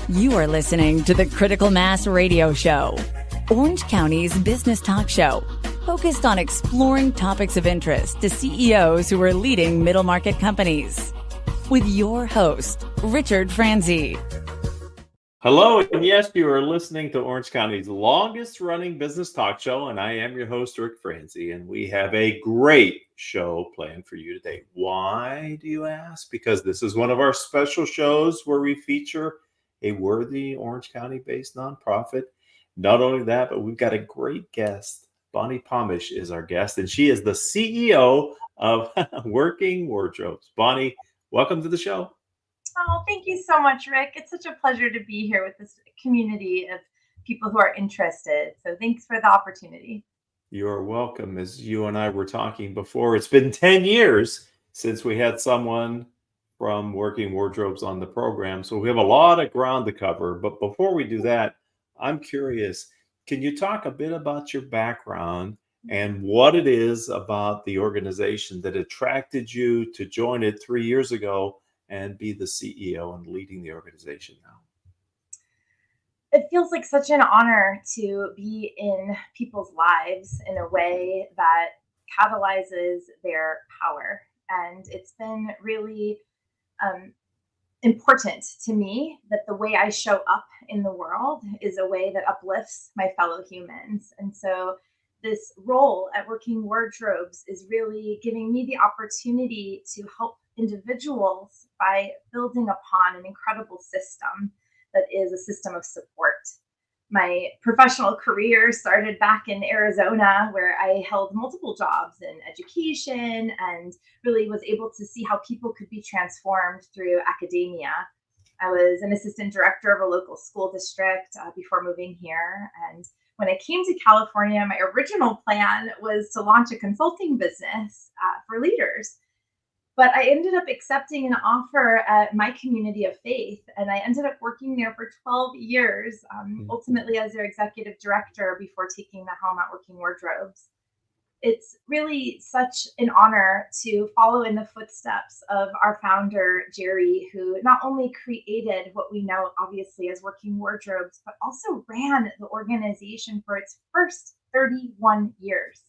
You are listening to the Critical Mass Radio Show, Orange County's business talk show, focused on exploring topics of interest to CEOs who are leading middle market companies. With your host, Richard Franzi. Hello, and yes, you are listening to Orange County's longest running business talk show, and I am your host, Rick Franzi, and we have a great show planned for you today. Why, do you ask? Because this is one of our special shows where we feature a worthy Orange County-based nonprofit. Not only that, but we've got a great guest. Bonni Pomush is our guest, and she is the CEO of Working Wardrobes. Bonni, welcome to the show. Oh, thank you so much, Rick. It's such a pleasure to be here with this community of people who are interested. So thanks for the opportunity. You're welcome. As you and I were talking before, it's been 10 years since we had someone from Working Wardrobes on the program. So we have a lot of ground to cover. But before we do that, I'm curious, can you talk a bit about your background and what it is about the organization that attracted you to join it 3 years ago and be the CEO and leading the organization now? It feels like such an honor to be in people's lives in a way that catalyzes their power. And it's been really important to me that the way I show up in the world is a way that uplifts my fellow humans. And so this role at Working Wardrobes is really giving me the opportunity to help individuals by building upon an incredible system that is a system of support. My professional career started back in Arizona, where I held multiple jobs in education and really was able to see how people could be transformed through academia. I was an assistant director of a local school district before moving here. And when I came to California, my original plan was to launch a consulting business for leaders. But I ended up accepting an offer at my community of faith, and I ended up working there for 12 years, ultimately as their executive director before taking the helm at Working Wardrobes. It's really such an honor to follow in the footsteps of our founder, Jerry, who not only created what we know, obviously, as Working Wardrobes, but also ran the organization for its first 31 years.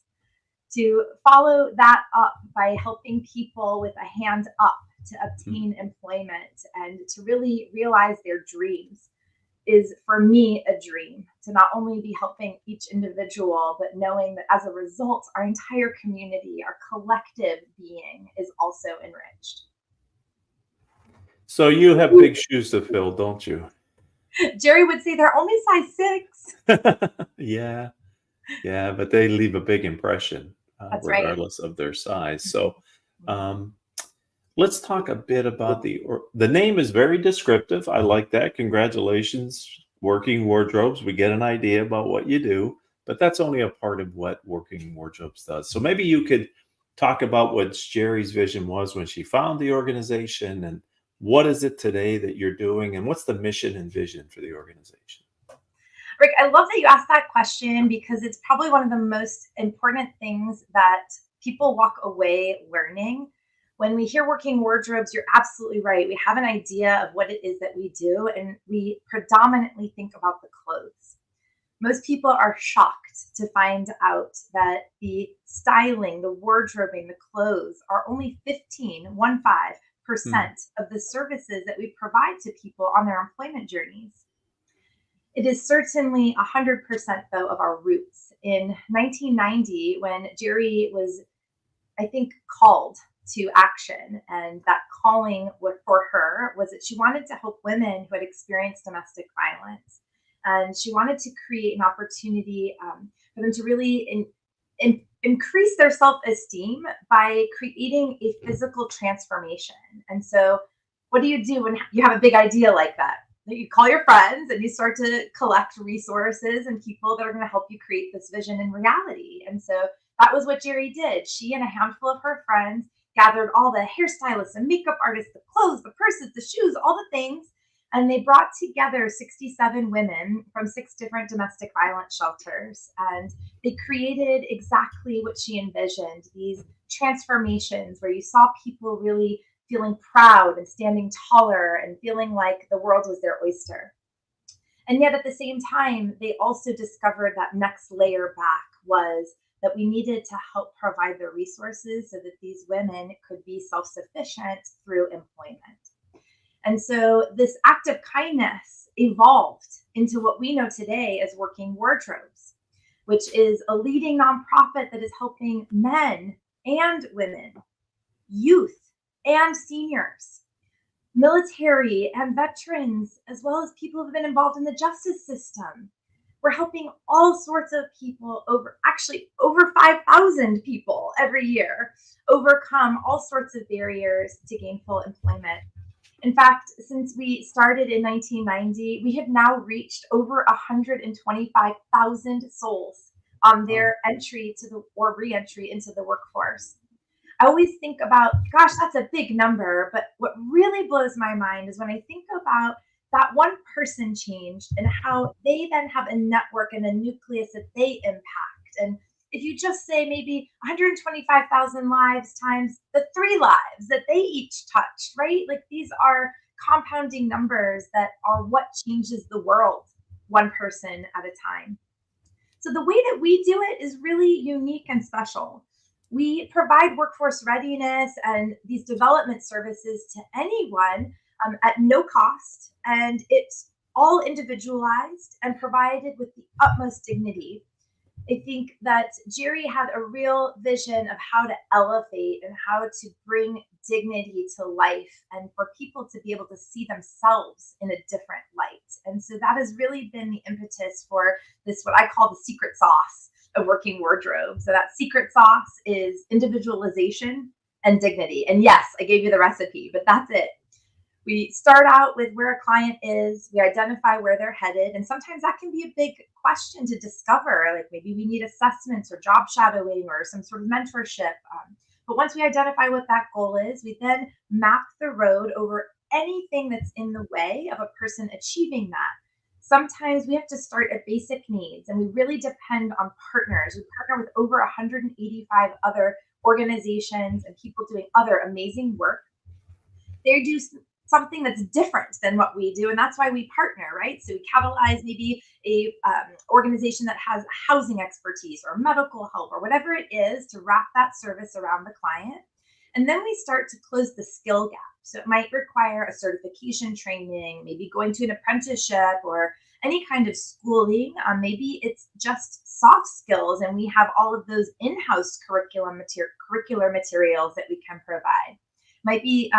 To follow that up by helping people with a hand up to obtain employment and to really realize their dreams is, for me, a dream. To not only be helping each individual, but knowing that as a result, our entire community, our collective being is also enriched. So you have big shoes to fill, don't you? Jerry would say they're only size 6. Yeah, but they leave a big impression. That's regardless of their size. So let's talk a bit about the name is very descriptive. I like that. Congratulations, Working Wardrobes. We get an idea about what you do, but that's only a part of what Working Wardrobes does. So maybe you could talk about what Jerry's vision was when she found the organization, and what is it today that you're doing, and what's the mission and vision for the organization? Rick, I love that you asked that question because it's probably one of the most important things that people walk away learning. When we hear Working Wardrobes, you're absolutely right. We have an idea of what it is that we do, and we predominantly think about the clothes. Most people are shocked to find out that the styling, the wardrobing, the clothes are only 15% of the services that we provide to people on their employment journeys. It is certainly 100%, though, of our roots. In 1990, when Jerry was, I think, called to action, and that calling for her was that she wanted to help women who had experienced domestic violence. And she wanted to create an opportunity for them to really increase their self-esteem by creating a physical transformation. And so what do you do when you have a big idea like that? You call your friends and you start to collect resources and people that are going to help you create this vision in reality. And so that was what Jerry did. She and a handful of her friends gathered all the hairstylists and makeup artists, the clothes, the purses, the shoes, all the things. And they brought together 67 women from 6 different domestic violence shelters. And they created exactly what she envisioned, these transformations where you saw people really feeling proud and standing taller and feeling like the world was their oyster. And yet at the same time, they also discovered that next layer back was that we needed to help provide the resources so that these women could be self-sufficient through employment. And so this act of kindness evolved into what we know today as Working Wardrobes, which is a leading nonprofit that is helping men and women, youth and seniors, military and veterans, as well as people who've been involved in the justice system. We're helping all sorts of people, over 5,000 people every year, overcome all sorts of barriers to gainful employment. In fact, since we started in 1990, we have now reached over 125,000 souls on their entry to the or re-entry into the workforce. I always think about, gosh, that's a big number. But what really blows my mind is when I think about that one person changed and how they then have a network and a nucleus that they impact. And if you just say maybe 125,000 lives times the 3 lives that they each touched, right? Like these are compounding numbers that are what changes the world, one person at a time. So the way that we do it is really unique and special. We provide workforce readiness and these development services to anyone at no cost, and it's all individualized and provided with the utmost dignity. I think that Jerry had a real vision of how to elevate and how to bring dignity to life and for people to be able to see themselves in a different light. And so that has really been the impetus for this, what I call the secret sauce of Working Wardrobe. So that secret sauce is individualization and dignity. And yes, I gave you the recipe, but that's it. We start out with where a client is, we identify where they're headed, and sometimes that can be a big question to discover, like maybe we need assessments or job shadowing or some sort of mentorship. But once we identify what that goal is, we then map the road over anything that's in the way of a person achieving that. Sometimes we have to start at basic needs, and we really depend on partners. We partner with over 185 other organizations and people doing other amazing work. They do something that's different than what we do, and that's why we partner, right? So we catalyze maybe a organization that has housing expertise or medical help or whatever it is to wrap that service around the client. And then we start to close the skill gap. So it might require a certification training, maybe going to an apprenticeship or any kind of schooling. Maybe it's just soft skills, and we have all of those in-house curricular materials that we can provide. Might be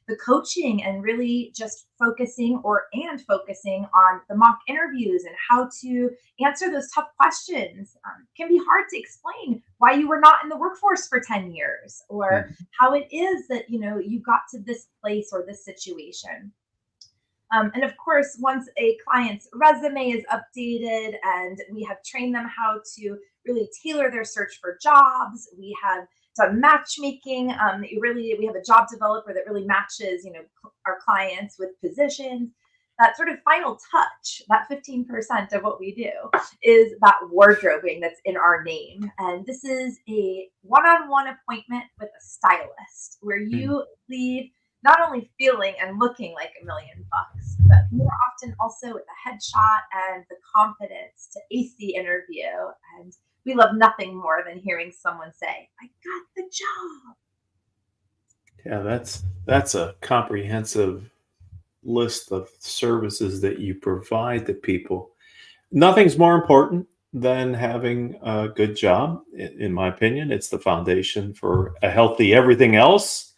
the coaching and really just focusing on the mock interviews and how to answer those tough questions. Can be hard to explain why you were not in the workforce for 10 years or how it is that, you got to this place or this situation. And of course, once a client's resume is updated and we have trained them how to really tailor their search for jobs, we have done matchmaking. We have a job developer that really matches, our clients with positions. That sort of final touch, that 15% of what we do, is that wardrobing that's in our name. And this is a one-on-one appointment with a stylist where you leave not only feeling and looking like $1 million, but more often also with a headshot and the confidence to ace the interview. And we love nothing more than hearing someone say, "I got the job." Yeah, that's a comprehensive list of services that you provide to people. Nothing's more important than having a good job. In my opinion, it's the foundation for a healthy everything else.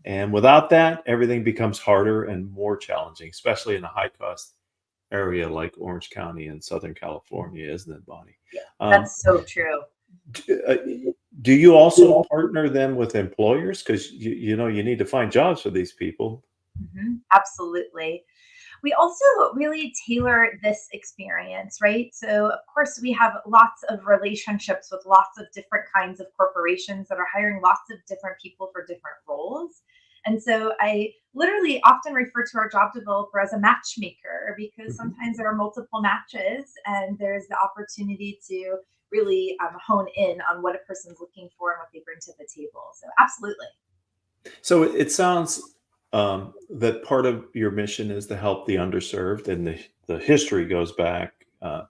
And without that, everything becomes harder and more challenging, especially in a high cost area like Orange County in Southern California, isn't it, Bonni? Yeah, that's so true. Do you also partner them with employers? Because you need to find jobs for these people. Absolutely. We also really tailor this experience, right? So of course we have lots of relationships with lots of different kinds of corporations that are hiring lots of different people for different roles. And so I literally often refer to our job developer as a matchmaker because sometimes there are multiple matches and there's the opportunity to really hone in on what a person's looking for and what they bring to the table. So absolutely. So it sounds that part of your mission is to help the underserved, and the history goes back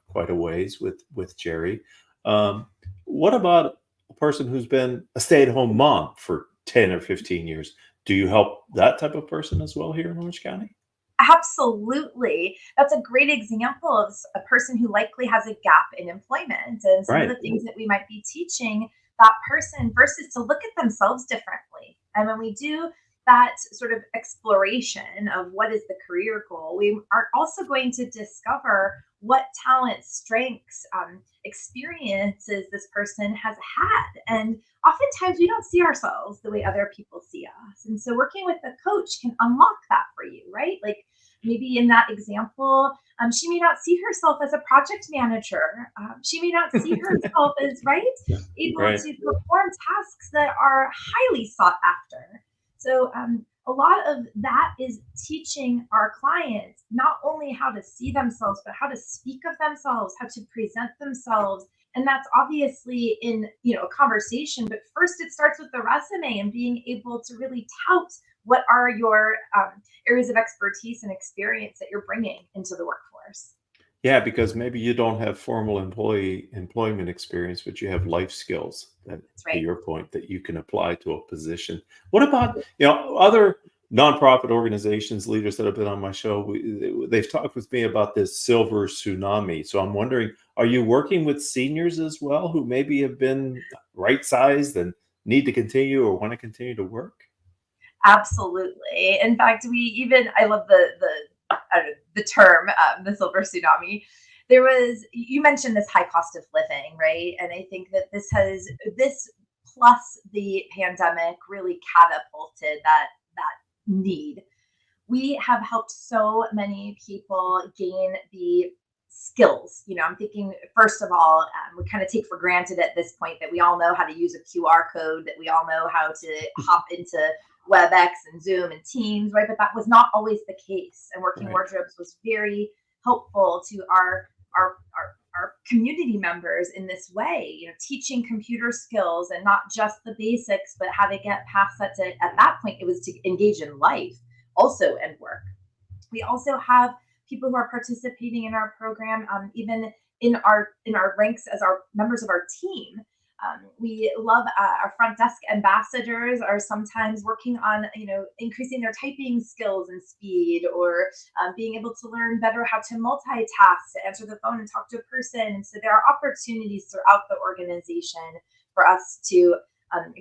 quite a ways with Jerry. Um, what about a person who's been a stay-at-home mom for 10 or 15 years? Do you help that type of person as well here in Orange County? Absolutely. That's a great example of a person who likely has a gap in employment. And some of Right. the things that we might be teaching that person versus to look at themselves differently. And when we do that sort of exploration of what is the career goal, we are also going to discover what talents, strengths, experiences this person has had. And oftentimes we don't see ourselves the way other people see us. And so working with a coach can unlock that for you, right? Like maybe in that example, she may not see herself as a project manager. She may not see herself as, right, able Right. to perform tasks that are highly sought after. So a lot of that is teaching our clients not only how to see themselves, but how to speak of themselves, how to present themselves. And that's obviously in a conversation, but first it starts with the resume and being able to really tout what are your areas of expertise and experience that you're bringing into the workforce. Yeah, because maybe you don't have formal employment experience, but you have life skills that, That's to right. your point, that you can apply to a position. What about, other nonprofit organizations, leaders that have been on my show? They've talked with me about this silver tsunami. So I'm wondering, are you working with seniors as well who maybe have been right sized and need to continue or want to continue to work? Absolutely. In fact, I love the term, the silver tsunami. There was, you mentioned this high cost of living, right? And I think that this plus the pandemic really catapulted that need. We have helped so many people gain the skills. I'm thinking, first of all, we kind of take for granted at this point that we all know how to use a QR code, that we all know how to hop into WebEx and Zoom and Teams, right? But that was not always the case. And Working Right. Wardrobes was very helpful to our community members in this way, teaching computer skills and not just the basics, but how to get past that. At that point, it was to engage in life also and work. We also have people who are participating in our program, even in our ranks as our members of our team. We love our front desk ambassadors are sometimes working on increasing their typing skills and speed, or being able to learn better how to multitask, to answer the phone and talk to a person. And so there are opportunities throughout the organization for us to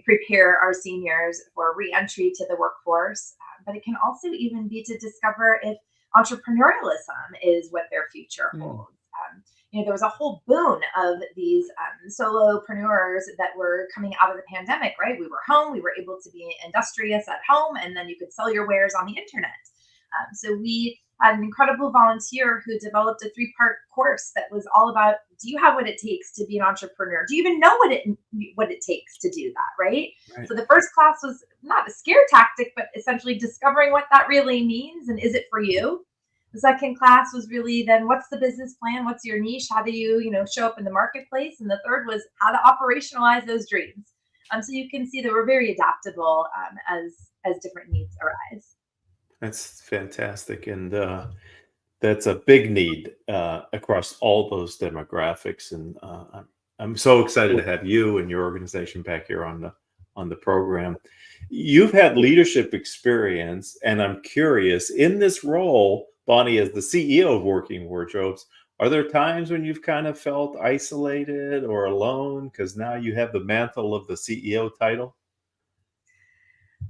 prepare our seniors for reentry to the workforce. But it can also even be to discover if entrepreneurialism is what their future Mm. holds. There was a whole boon of these solopreneurs that were coming out of the pandemic, right? We were home, we were able to be industrious at home, and then you could sell your wares on the internet. So we had an incredible volunteer who developed a 3-part course that was all about, do you have what it takes to be an entrepreneur? Do you even know what it takes to do that, right? Right. So the first class was not a scare tactic, but essentially discovering what that really means and is it for you? The second class was really then, what's the business plan? What's your niche? How do you, show up in the marketplace? And the third was how to operationalize those dreams. So you can see that we're very adaptable as different needs arise. That's fantastic. And that's a big need across all those demographics. And I'm so excited to have you and your organization back here on the program. You've had leadership experience, and I'm curious, in this role, Bonnie, as the CEO of Working Wardrobes, are there times when you've kind of felt isolated or alone because now you have the mantle of the CEO title?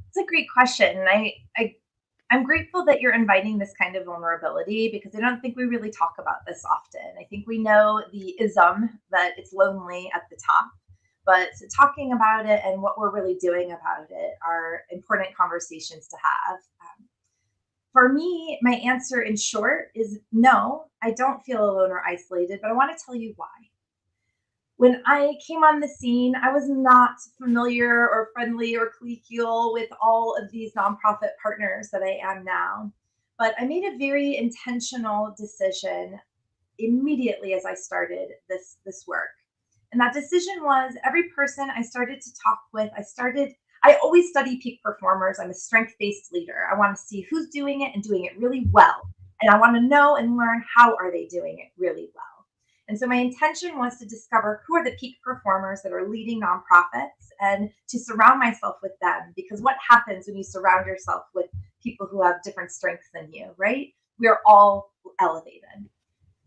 It's a great question. And I'm grateful that you're inviting this kind of vulnerability, because I don't think we really talk about this often. I think we know the ism that it's lonely at the top, but talking about it and what we're really doing about it are important conversations to have. For me, my answer in short is no, I don't feel alone or isolated, but I want to tell you why. When I came on the scene, I was not familiar or friendly or collegial with all of these nonprofit partners that I am now. But I made a very intentional decision immediately as I started this work. And that decision was, every person I started to talk with, I always study peak performers. I'm a strength-based leader. I want to see who's doing it and doing it really well. And I want to know and learn how are they doing it really well. And so my intention was to discover who are the peak performers that are leading nonprofits and to surround myself with them. Because what happens when you surround yourself with people who have different strengths than you, right? We are all elevated.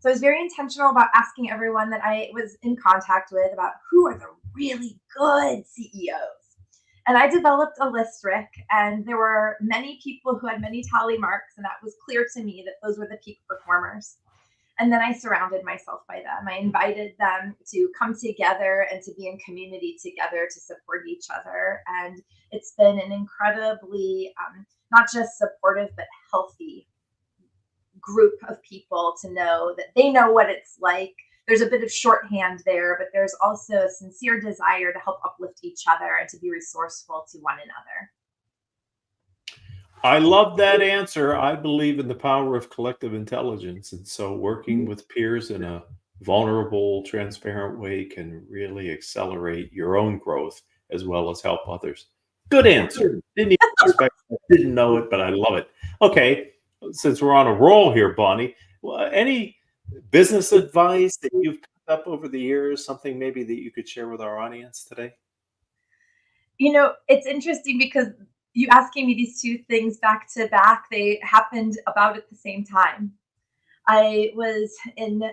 So I was very intentional about asking everyone that I was in contact with about who are the really good CEOs. And I developed a list, Rick, and there were many people who had many tally marks, and that was clear to me that those were the peak performers. And then I surrounded myself by them. I invited them to come together and to be in community together to support each other. And it's been an incredibly, not just supportive, but healthy group of people to know that they know what it's like. There's a bit of shorthand there, but there's also a sincere desire to help uplift each other and to be resourceful to one another. I love that answer. I believe in the power of collective intelligence. And so working with peers in a vulnerable, transparent way can really accelerate your own growth as well as help others. Good answer. Didn't even expect it, didn't know it, but I love it. Okay, since we're on a roll here, Bonni, any business advice that you've picked up over the years, something maybe that you could share with our audience today? You know, it's interesting because you asking me these two things back to back, they happened about at the same time. I was in,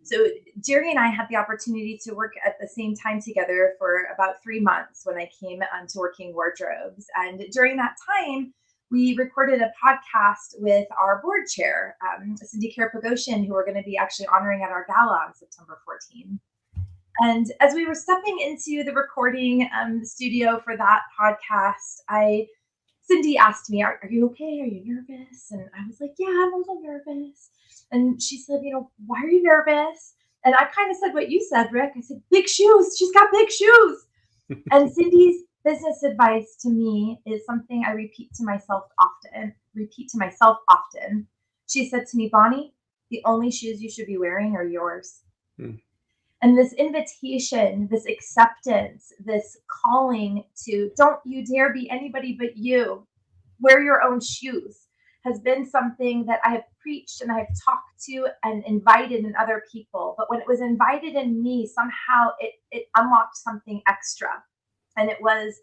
so Jerry and I had the opportunity to work at the same time together for about 3 months when I came to Working Wardrobes. And during that time, we recorded a podcast with our board chair, Cindy Karapagoshin, who we're going to be actually honoring at our gala on September 14th. And as we were stepping into the recording studio for that podcast, Cindy asked me, are you okay? Are you nervous? And I was like, yeah, I'm a little nervous. And she said, you know, why are you nervous? And I kind of said what you said, Rick. I said, big shoes. She's got big shoes. And Cindy's business advice to me is something I repeat to myself often. She said to me, Bonni, the only shoes you should be wearing are yours. And this invitation, this acceptance, this calling to don't you dare be anybody but you, wear your own shoes, has been something that I have preached and I have talked to and invited in other people. But when it was invited in me, somehow it unlocked something extra. And it was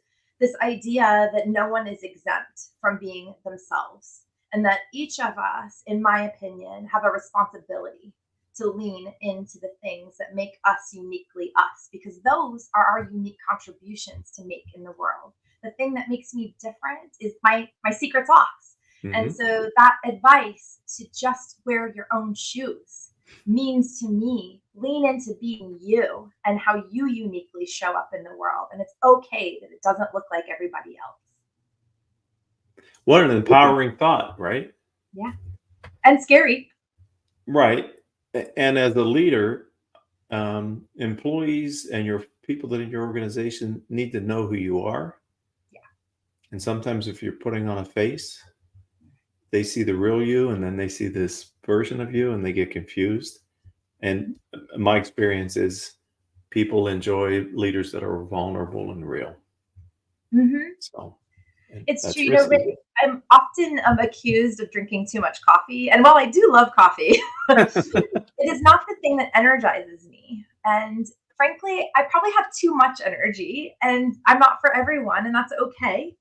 this idea that no one is exempt from being themselves. And that each of us, in my opinion, have a responsibility to lean into the things that make us uniquely us, because those are our unique contributions to make in the world. The thing that makes me different is my secret sauce. And so that advice to just wear your own shoes means to me, lean into being you and how you uniquely show up in the world. And it's okay that it doesn't look like everybody else. What an empowering thought, right? Yeah. And scary. Right. And as a leader, employees and your people that in your organization need to know who you are. Yeah. And sometimes if you're putting on a face, they see the real you and then they see this version of you and they get confused. And my experience is people enjoy leaders that are vulnerable and real. So it's true. You know, I'm often accused of drinking too much coffee. And while I do love coffee, it is not the thing that energizes me. And frankly, I probably have too much energy and I'm not for everyone, and that's okay.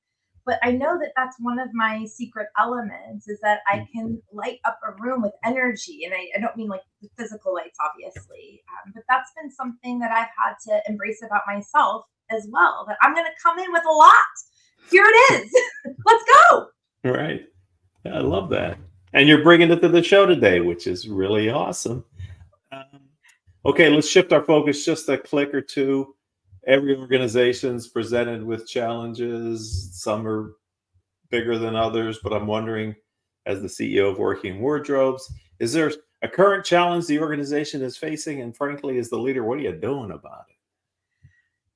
But I know that that's one of my secret elements, is that I can light up a room with energy. And I don't mean like the physical lights, obviously. But that's been something that I've had to embrace about myself as well, that I'm going to come in with a lot. Here it is. Let's go. Right. I love that. And you're bringing it to the show today, which is really awesome. Okay, let's shift our focus just a click or two. Every organization's presented with challenges. Some are bigger than others, but I'm wondering, as the CEO of Working Wardrobes, is there a current challenge the organization is facing? And frankly, as the leader, what are you doing about it?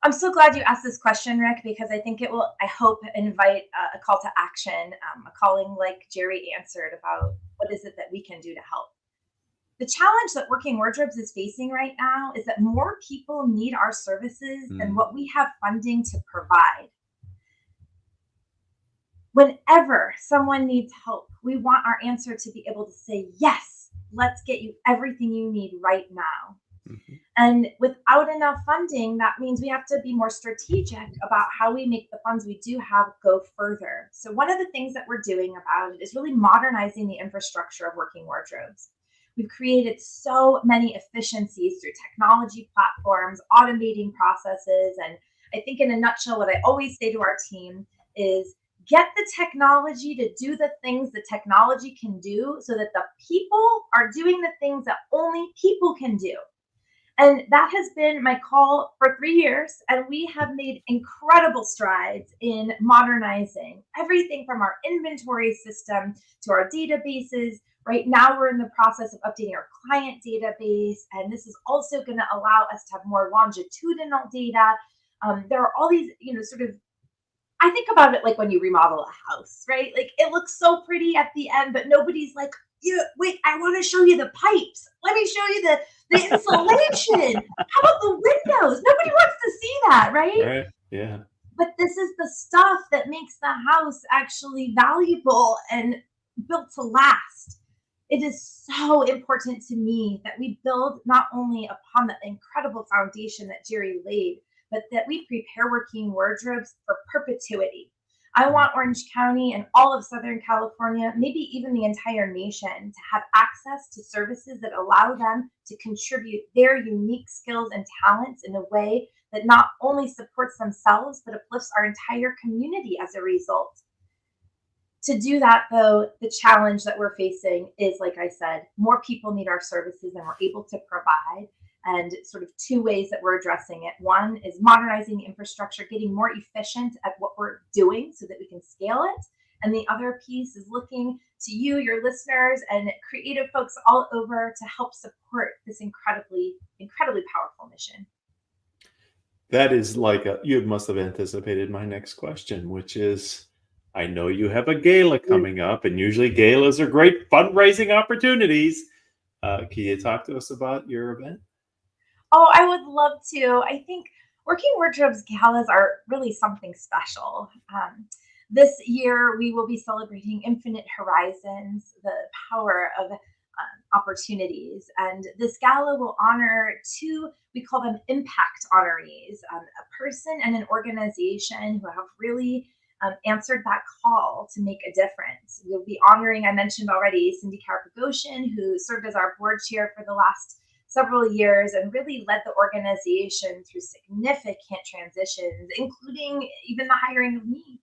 I'm so glad you asked this question, Rick, because I think it will, I hope, invite a call to action, a calling like Jerry answered about what is it that we can do to help. The challenge that Working Wardrobes is facing right now is that more people need our services than what we have funding to provide. whenever someone needs help, we want our answer to be able to say, yes, let's get you everything you need right now. Mm-hmm. And without enough funding, that means we have to be more strategic about how we make the funds we do have go further. So one of the things that we're doing about it is really modernizing the infrastructure of working wardrobes. We've created so many efficiencies through technology platforms, automating processes. And I think in a nutshell, what I always say to our team is get the technology to do the things the technology can do so that the people are doing the things that only people can do. And that has been my call for 3 years. And we have made incredible strides in modernizing everything from our inventory system to our databases. Right now, we're in the process of updating our client database. And this is also going to allow us to have more longitudinal data. There are all these, I think about it like when you remodel a house, right? Like it looks so pretty at the end, but nobody's like, wait, I want to show you the pipes. Let me show you the insulation. How about the windows? Nobody wants to see that, right? Right. Yeah. But this is the stuff that makes the house actually valuable and built to last. It is so important to me that we build not only upon the incredible foundation that Jerry laid, but that we prepare working wardrobes for perpetuity. I want Orange County and all of Southern California, maybe even the entire nation, to have access to services that allow them to contribute their unique skills and talents in a way that not only supports themselves, but uplifts our entire community as a result. To do that, though, the challenge that we're facing is, like I said, more people need our services than we're able to provide. And sort of 2 ways that we're addressing it. One is modernizing the infrastructure, getting more efficient at what we're doing so that we can scale it. And the other piece is looking to you, your listeners, and creative folks all over to help support this incredibly, incredibly powerful mission. That is you must have anticipated my next question, which is, I know you have a gala coming up, and usually galas are great fundraising opportunities. Can you talk to us about your event? Oh, I would love to. I think Working Wardrobes galas are really something special. This year, we will be celebrating Infinite Horizons, the power of opportunities. And this gala will honor 2, we call them impact honorees, a person and an organization who have really answered that call to make a difference. We'll be honoring, I mentioned already, Cindy Carpagoshen, who served as our board chair for the last several years and really led the organization through significant transitions, including even the hiring of me.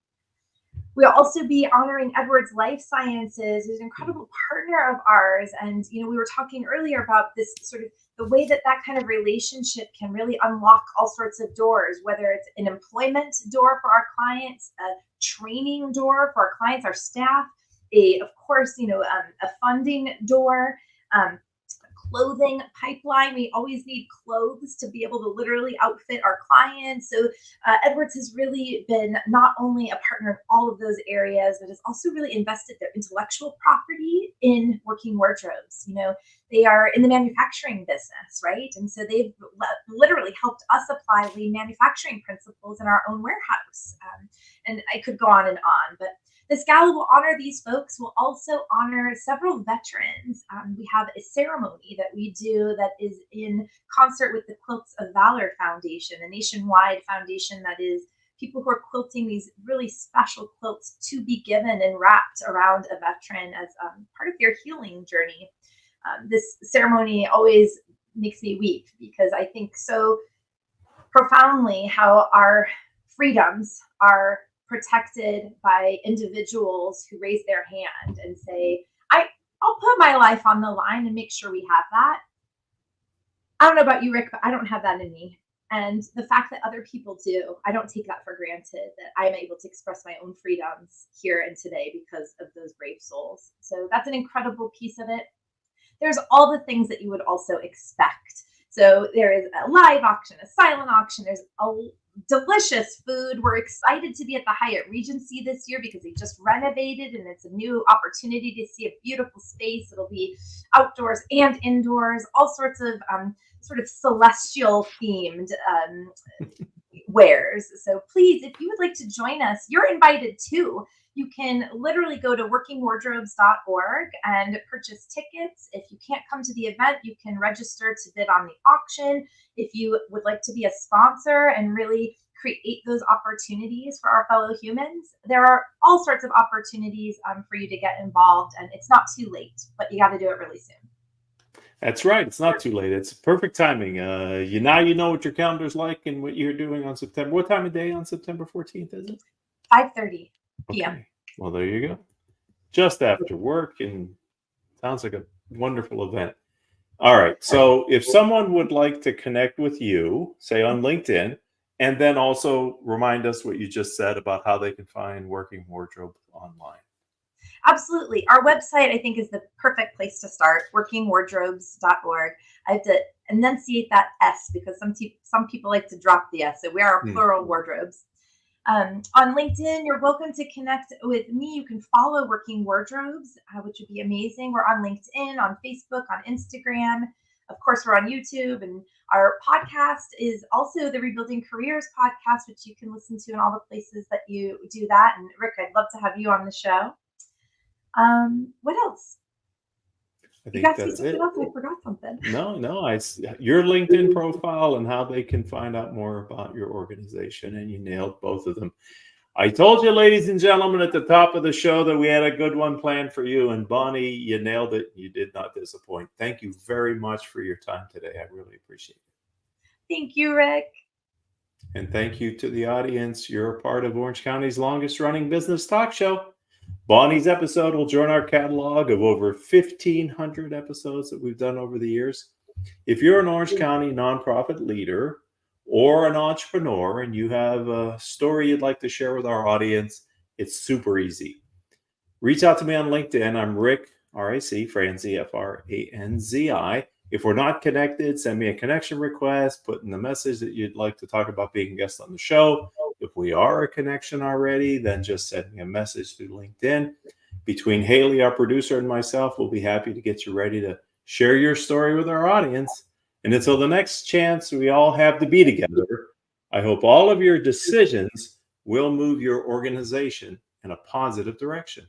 We'll also be honoring Edwards Life Sciences, who's an incredible partner of ours. And, we were talking earlier about this sort of the way that kind of relationship can really unlock all sorts of doors, whether it's an employment door for our clients, a training door for our clients, our staff, of course, a funding door, clothing pipeline. We always need clothes to be able to literally outfit our clients. So Edwards has really been not only a partner in all of those areas, but has also really invested their intellectual property in Working Wardrobes. They are in the manufacturing business, right? And so they've literally helped us apply lean manufacturing principles in our own warehouse. And I could go on and on, but this gala will honor these folks. We'll also honor several veterans. We have a ceremony that we do that is in concert with the Quilts of Valor Foundation, a nationwide foundation that is people who are quilting these really special quilts to be given and wrapped around a veteran as part of their healing journey. This ceremony always makes me weep because I think so profoundly how our freedoms are protected by individuals who raise their hand and say, I'll put my life on the line and make sure we have that. I don't know about you, Rick, but I don't have that in me. And the fact that other people do, I don't take that for granted, that I'm able to express my own freedoms here and today because of those brave souls. So that's an incredible piece of it. There's all the things that you would also expect. So there is a live auction, a silent auction. There's a delicious food. We're excited to be at the Hyatt Regency this year because they just renovated and it's a new opportunity to see a beautiful space. It'll be outdoors and indoors, all sorts of sort of celestial themed wares. So please, if you would like to join us, you're invited too. You can literally go to workingwardrobes.org and purchase tickets. If you can't come to the event, you can register to bid on the auction. If you would like to be a sponsor and really create those opportunities for our fellow humans, there are all sorts of opportunities for you to get involved, and it's not too late, but you got to do it really soon. That's right. It's not too late. It's perfect timing. You know what your calendar's like and what you're doing on September. What time of day on September 14th is it? 5:30 p.m. Okay. Well, there you go. Just after work, and sounds like a wonderful event. All right. So if someone would like to connect with you, say on LinkedIn, and then also remind us what you just said about how they can find Working Wardrobe online. Absolutely. Our website, I think, is the perfect place to start, workingwardrobes.org. I have to enunciate that S because some people like to drop the S. So we are plural wardrobes. On LinkedIn, you're welcome to connect with me. You can follow Working Wardrobes, which would be amazing. We're on LinkedIn, on Facebook, on Instagram. Of course, we're on YouTube. And our podcast is also the Rebuilding Careers podcast, which you can listen to in all the places that you do that. And Rick, I'd love to have you on the show. What else? I think that's it. Else? I forgot something. No, your LinkedIn profile and how they can find out more about your organization, and you nailed both of them. I told you, ladies and gentlemen, at the top of the show that we had a good one planned for you, and Bonni, you nailed it. You did not disappoint. Thank you very much for your time today. I really appreciate it. Thank you, Rick. And thank you to the audience. You're a part of Orange County's longest running business talk show. Bonnie's episode will join our catalog of over 1,500 episodes that we've done over the years. If you're an Orange County nonprofit leader or an entrepreneur and you have a story you'd like to share with our audience, it's super easy. Reach out to me on LinkedIn. I'm Rick, R-I-C, Franzi, F-R-A-N-Z-I. If we're not connected, send me a connection request, put in the message that you'd like to talk about being a guest on the show. If we are a connection already, then just send me a message through LinkedIn. Between Haley, our producer, and myself, we'll be happy to get you ready to share your story with our audience. And until the next chance we all have to be together, I hope all of your decisions will move your organization in a positive direction.